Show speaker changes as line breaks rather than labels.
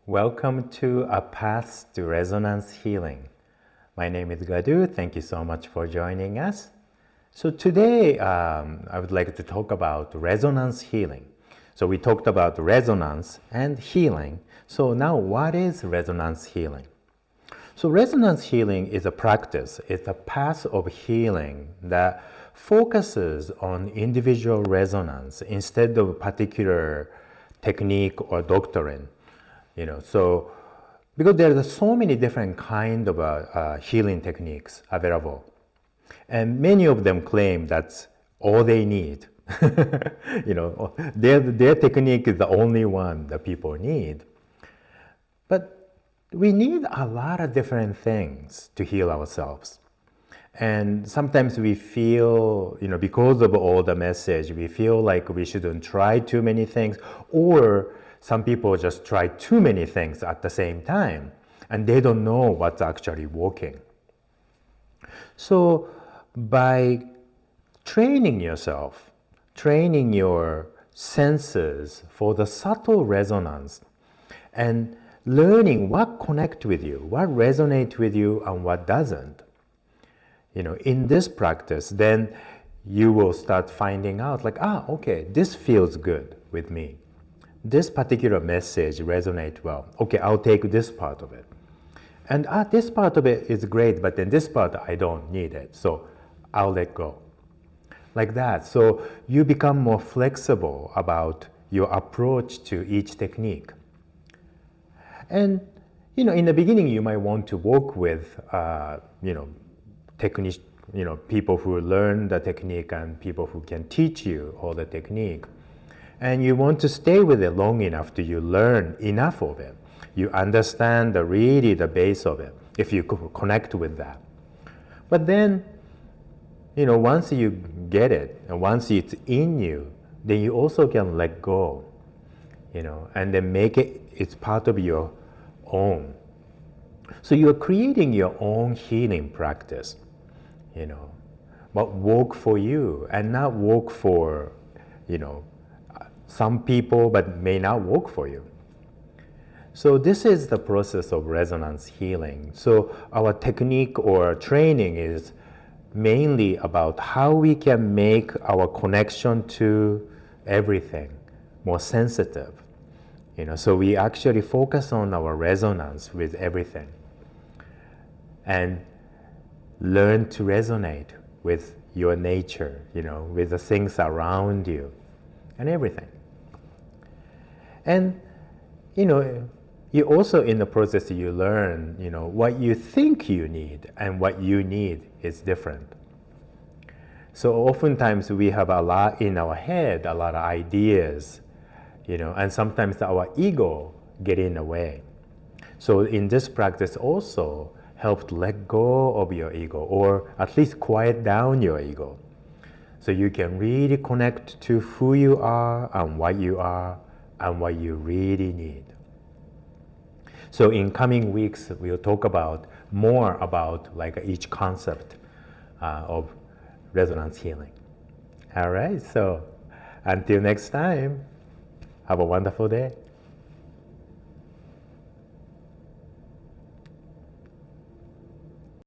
Welcome to A Path to Resonance Healing. My name is Gadu. Thank you so much for joining us. So today I would like to talk about resonance healing. So we talked about resonance and healing. So now what is resonance healing? So resonance healing is a practice. It's a path of healing that focuses on individual resonance instead of a particular technique or doctrine. So because there are so many different kind of healing techniques available, and many of them claim that's all they need. Their technique is the only one that people need. But we need a lot of different things to heal ourselves. And sometimes we feel, because of all the message, we feel like we shouldn't try too many things, or some people just try too many things at the same time, and they don't know what's actually working. So by training yourself, training your senses for the subtle resonance, and learning what connects with you, what resonates with you, and what doesn't, in this practice, then you will start finding out okay, this feels good with me. This particular message resonates well. Okay, I'll take this part of it. And this part of it is great, but then this part, I don't need it. So I'll let go. Like that. So you become more flexible about your approach to each technique. And, in the beginning, you might want to work with, people who learn the technique and people who can teach you all the technique. And you want to stay with it long enough till you learn enough of it. You understand really the base of it, if you connect with that. But then, once you get it, and once it's in you, then you also can let go, and then make it's part of your own. So you're creating your own healing practice, but work for you and not work for, some people, but may not work for you. So this is the process of resonance healing. So our technique or training is mainly about how we can make our connection to everything more sensitive. So we actually focus on our resonance with everything and learn to resonate with your nature, with the things around you and everything. And, you also in the process you learn, what you think you need and what you need is different. So oftentimes we have a lot in our head, a lot of ideas, and sometimes our ego get in the way. So in this practice also help to let go of your ego, or at least quiet down your ego. So you can really connect to who you are and what you are and what you really need. So in coming weeks, we'll talk more about each concept of resonance healing. All right, so until next time, have a wonderful day.